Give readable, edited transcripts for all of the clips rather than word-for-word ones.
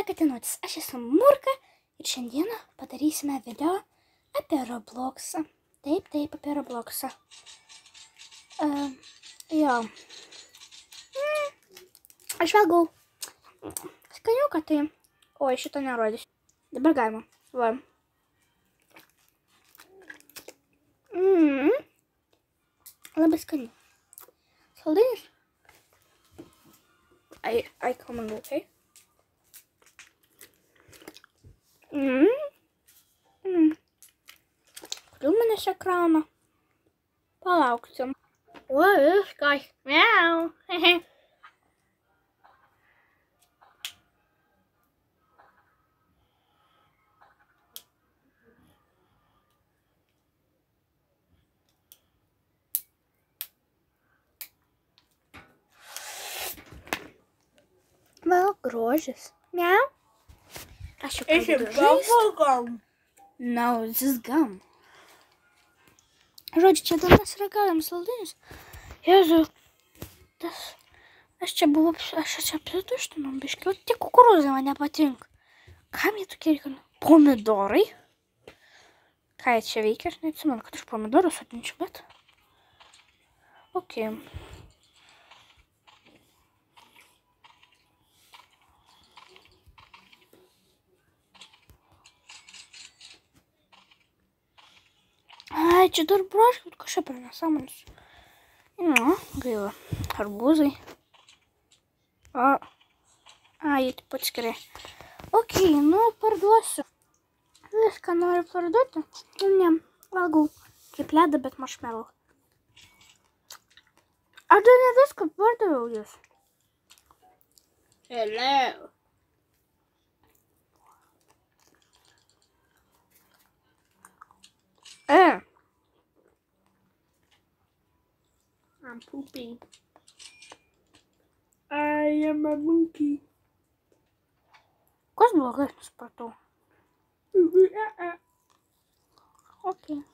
Katinotis, aš esu Murka ir šiandieną padarysime video apie Robloxą. Taip, apie Robloxą. Jo. Aš valgau skaniuką, tai... Oi, šito nerodysiu. Dabar galima. Va. Labai skaniai. Saldainis. I come and go, okay? Kodėl manęs ekraną? Palauksim. O, viskas. Miau. Well, grožis. Miau. Aš jau bubble gum. No, this is gum. Žodžiu, čia dar mes ragaujam saldainius. Jėzu, aš čia apsituštinau biškį, o tik kukurūzai man nepatinka. Kam jie tokie reikalingi? Pomidorai? Ką jie čia veikia? Aš neatsimenu, kad aš pomidorus atinčiu, bet... Ok. Ai, čia dar broškių, kažkaip per nesąmonės. Nu, gaila. Arbūzai. O. Ai, jie taip pat skiria. Ok, nu, parduosiu. Viską noriu parduoti. Ne, valgau kaip ledą, bet marshmallow. Aš dar ne viską pardaviau jūs. Hello. I'm pooping. I am a monkey. Kas blogai, supratau. Ok.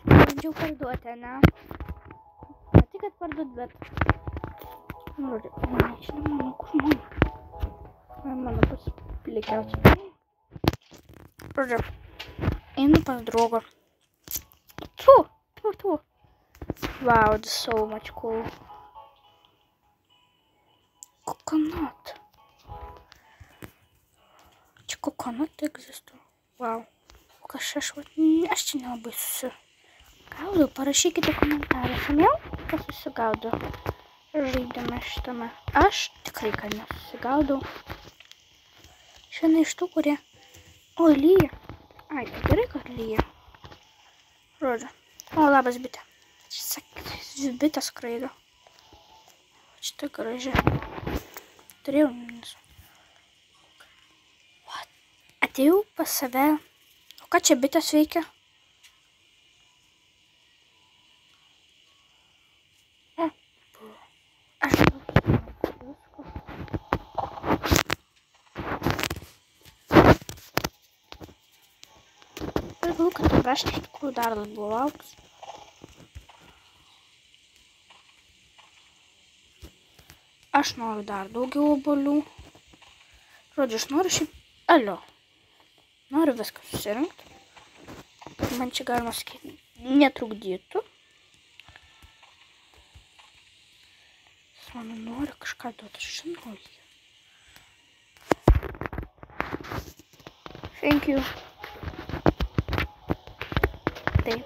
Bandžiau parduoti, ne? Ne tik, kad parduot, bet... Nežinau, mano kur mano. Mano bus plikiausiai. Žodžiu, einu pas draugą. Wow, this is so much cool. Coconut. Čia coconut egzistuoja. Wow. Aš čia nelabai susigaudau. Parašykite komentaruose, kas susigaudo žaidime šitame. Aš tikrai, kad nesusigaudau. Šiandien iš tų, kurie... O, lyja. Ai, tai gerai, kad lyja. Žodžiu. O, labas, bitė. Čia bitė skraido. Šitą gražią. Turėjau minusų. Atėjau pas save. O ką čia bitės veikia? Aš galvoju, kad abrašti iš tikrųjų dar labiau augs. Aš noriu dar daugiau obuolių. Žodžiu, aš noriu šiaip... Alio. Noriu viską susirinkti. Man čia galima sakyti, netrukdytų. Man nori kažką duoti, aš žinau jį. Thank you. Taip.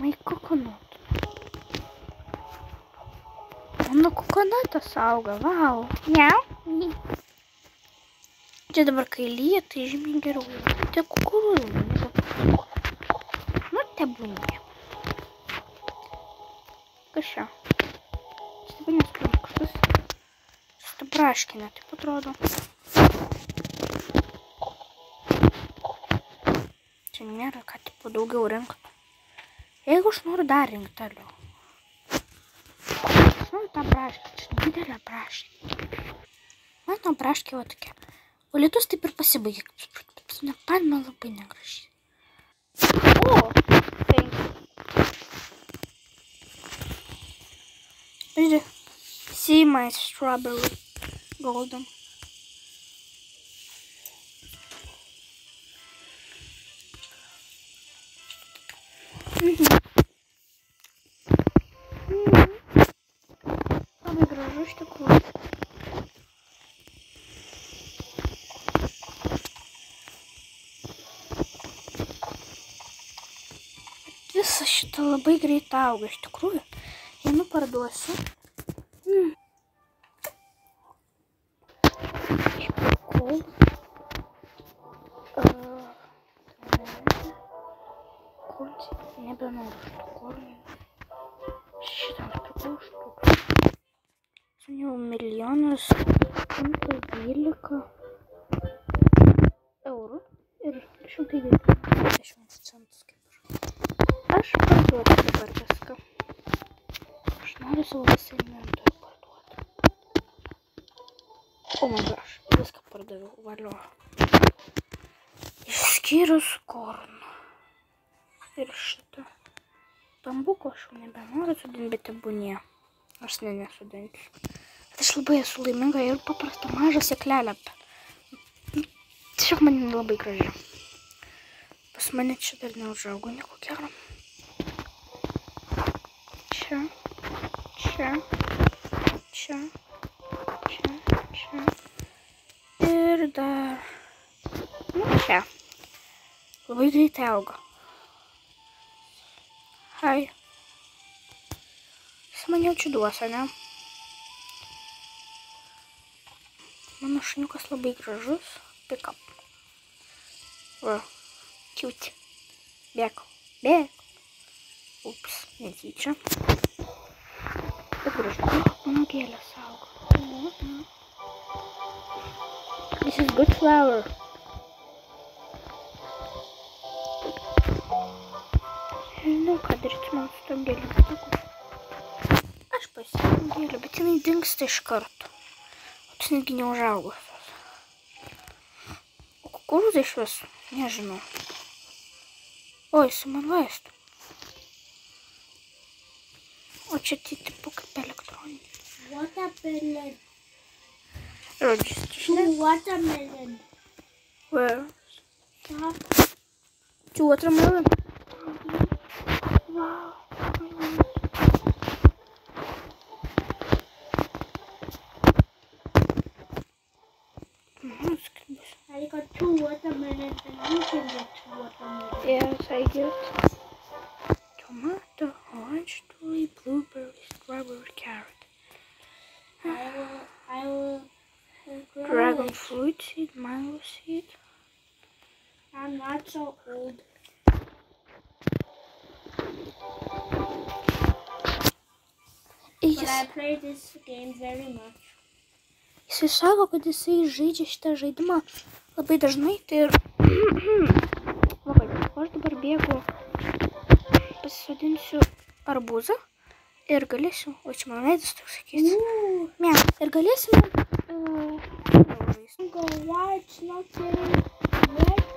My coconut. Mano kokonatas auga, vau. Miau. Čia dabar kai lyja, tai žymiai geriau. Tai kukurūzų. Nu, tebūnie. Kas čia? Stebanės kažkas. Stabraškinė, taip atrodo. Čia nėra, ką tipo daugiau rinkti. Jeigu aš noriu dar rinkti toliau. Aš noriu tą braškę, čia didelę braškę. Mano braškė va tokia. O lietus taip ir pasibaigė. Man labai negražiai. O, thank you. Pažiūrėk. See my strawberry golden. Labai gražu iš tikrųjų. Visa šita labai greit auga iš tikrųjų. Jei parduosiu. Išpirkau. Nebenoriu šitų kornių. Šitą pirkau štuką. Seniau 1 112 eurų ir 120 centus kaip ir. Aš parduodu dabar viską. Aš noriu savo visą inventorių parduoti. O my gosh, viską pardaviau, valio. Išskyrus korną. Ir šitą. Bambuko aš jau nebenoriu sudinti, bet tebūnie. Aš nesudinsiu. Bet aš labai esu laiminga ir paprasta mažą sėklelę. Tiesiog man labai graži. Pas mane čia dar neužaugo nieko gero. Čia. Čia. Čia. Čia. Čia. Ir dar. Nu, čia. Labai greitai auga. Hai. Jis man jau čia duos, ne? Mano šuniukas labai gražus. Pick up. Va. Cute. Bėk. Bėk. Ups, netyčia. Taip gražu. Mano gėlės auga. This is good flower. Nežinau, ką daryti man su tom gėlėm. Aš pasiėmiau gėlę, bet jinai dingsta iš karto. O tas netgi neužaugusios. O kukurūzai iš vis, nežinau. O, jis man vaistų. O čia tai tipo kaip elektroninė. Watermelon. Rodžius, žinai? Watermelon. Where? Stop. Two watermelon? Wow. I got 2 watermelons and you can get 2 watermelons. Yes, I get tomato, orange, tulip, blueberry, strawberry, carrot. I will Dragon fruit seed, mango seed. I'm not so old. But I play this game very much. Jisai sako, kad jisai žaidžia šitą žaidimą labai dažnai, tai ir... O aš dabar bėgu, pasisodinsiu arbūzą ir galėsiu... O čia man veidas toks sakys. Mia, ir galėsime... Go watch, not getting wet.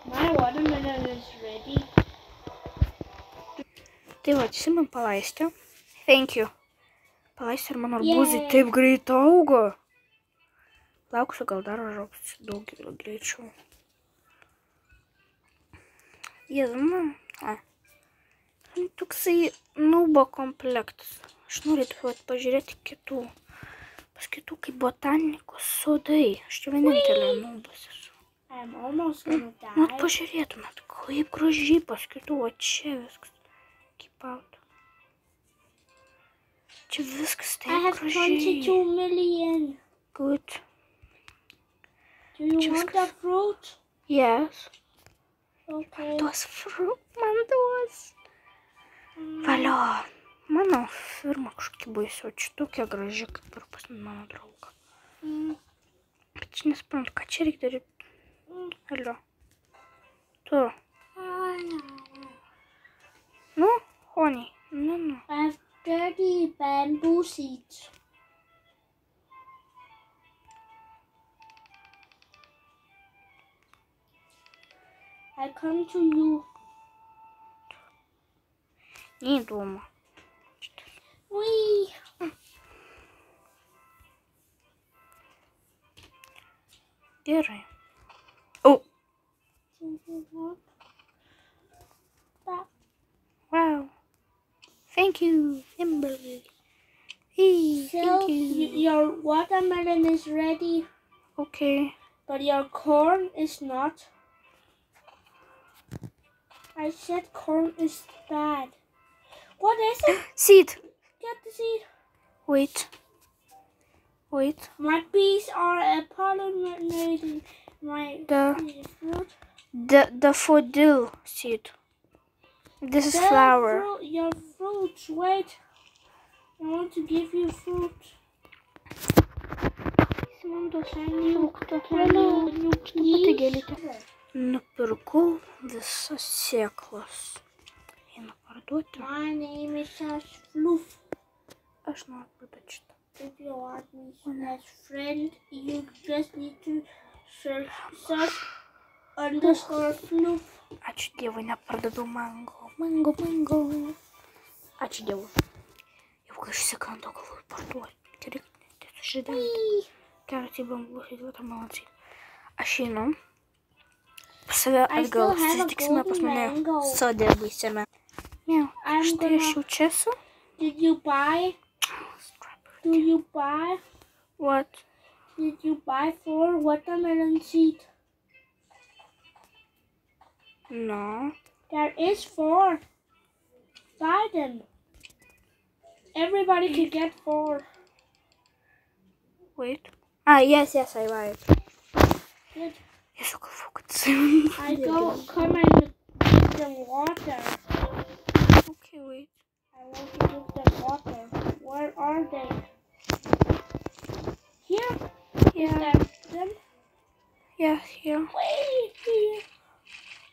My watermelon is ready. Tai va, čia man palaisti. Thank you. Palaisti ir mano arbūzai taip greit augo. Lauksiu, gal dar užaugs daug greičiau. Jėzuma. Toksai nubo komplektas. Aš norėtų pažiūrėti kitų. Pas kitų kaip botanikos sodai. Aš čia vienintelė nubas esu. I'm almost gonna Nu, die. pažiūrėtumėt, kaip gražiai paskaitų, o čia viskas. Keep out. Čia viskas I taip have gražiai. 22 million. Good. Do you Čia want viskas. the fruit? Yes. Okay. Duos man duos. Valio. Mano firma kažkokia baisi, o čia tokia graži, kaip ir pas mano draugą. Bet čia nesuprantu, ką čia reikia daryti. Alio. Tu. Nu, honey. Nu. I have 30 bamboo seeds. I come to you. Neįdomu. Whee! Gerai. O. Wow. Thank you, Kimberly. Hey, So, thank you. your watermelon is ready, Okay. but your corn is not. I said corn is bad. What is it? Seed. Get the seed. Wait. My bees are pollinating my fruit. The daffodil seed. This is flower. Your fruits. Wait. I want to give you fruit. Can you please? Nupirkau visas sėklas. Einu parduoti. My name is Fluff. Aš noriu parduoti šitą. If you want me as friend, you just need to search _Fluff. Ačiū Dievui, nepardaviau mango. Ačiū Dievui. Jau kai išsikando, galvoju parduoti. Gerai, tai sužydėjau. Gerai, tai bambus įduota malačiai. Aš einu. Pas save atgal susitiksime pas mane sode baisiame. Miau, štai aš jau čia esu. Did you buy? Do you buy? What? Did you buy 4 watermelon seeds? No. There is 4. Buy them. Everybody can get 4. Wait. Yes, I buy it. Good. Yes, focus. I come and give them water. Okay, wait. I want to give them water. Where are they? Here? Yeah. Them? Yeah, here. Wait, here.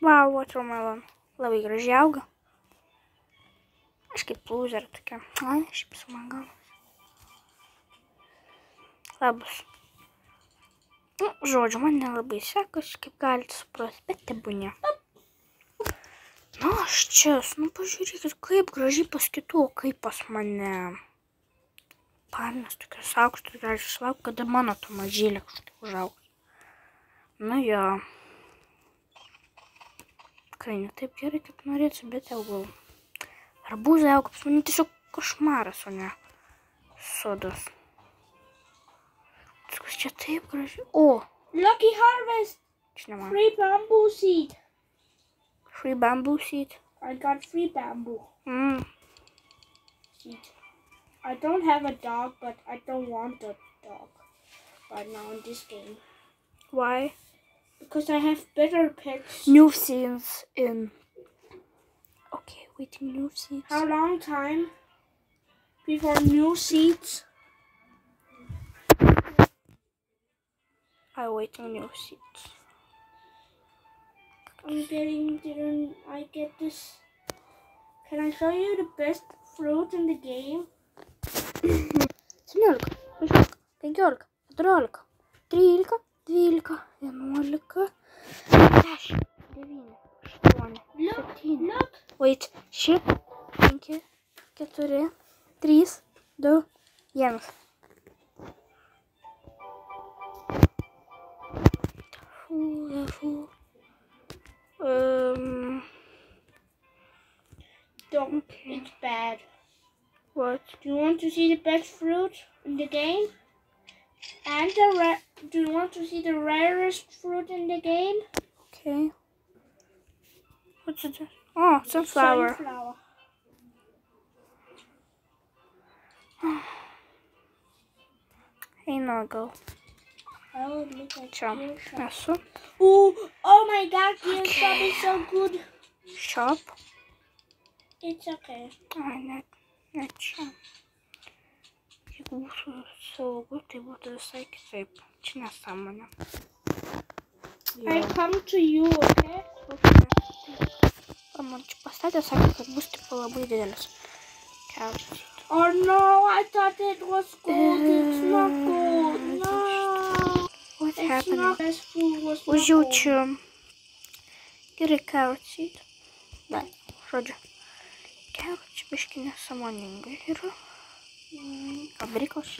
Wow, watermelon. Labai gražiai auga. Aš kaip loser tokia. Ai, šiaip su man gal. Labas. Nu, žodžiu, man nelabai sekasi, kaip galite suprasti, bet tebūnė. Nu, aš čia, nu, pažiūrėkit, kaip gražiai pas kitų, kaip pas mane. Palmės tokios aukštos, gražios lauk, kada mano to mažėlė kažkaip užaugs. Nu, jo. Tikrai ne taip gerai, kaip norėčiau, bet jau gal. Arbūzai auga, pas mane tiesiog košmaras, o ne sodas. Viskas čia taip gražiai. O! Lucky harvest! Čia ne man. Free bamboo seed. Free bamboo seed. I got free bamboo seed. I don't have a dog, but I don't want a dog right now in this game. Why? Because I have better pets. New scenes in... Okay, waiting new seeds. How long time before new seeds? I waiting new seeds. I get this. Can I show you the best fruit in the game? 17, 16, 15, 14, 13, 12, 11, 10, 9, 8, 7. Wait, 6, 5, 4, 3, 2, 1. Don't. It's bad. What? Do you want to see the best fruit in the game? And do you want to see the rarest fruit in the game? Okay. What's it? Oh, sunflower. Sunflower. Hey, Noggle. Oh, look at Ciao. Gear Shop. Adesso. Oh my god, Gear Okay. Shop is so good. Shop. It's okay. Net shop. Jeigu būtų saugu, tai būtų visai kitaip. Čia nesąmonė. I come to you, okay? Man čia pastatė, sakė, kad bus tipo labai didelis. Carrot. Oh no, I thought it was gold. It's not gold. No. What's It's happening? not. This food was not gold. Užjaučiu. Gerai, carrot seed. Da, žodžiu. Carrot čia biški nesąmoningai yra. Abrikos.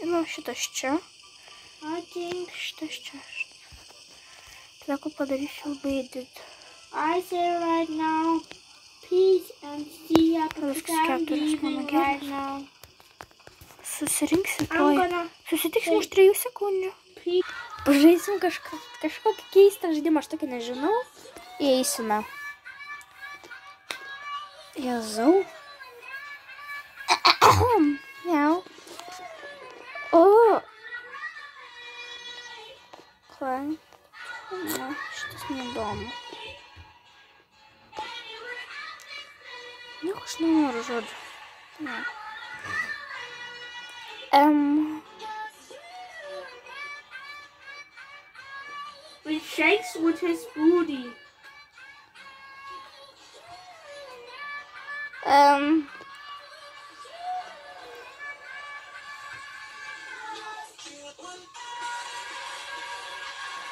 Nu, šitas čia. I think Šitas čia. Tada, ko padarysiu labai did. I say right now, peace and see ya because Viskas I'm keturios mano leaving right gėlės. now. Susirinksi I'm tuoj. gonna Susitiksim už 3 sekundžių. peace. Pažaisim kažkokį keistą žaidimą, aš tokį nežinau. Įeisime. Jėzau. Miau. O. Klan. Ne, šitas neįdomu. Nieko aš nenoriu, žodžiu. Ne. It shakes with his booty.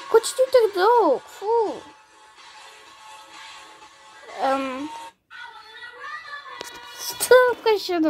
Ko čia jų tiek daug? Fu. Stop, kas čia daug?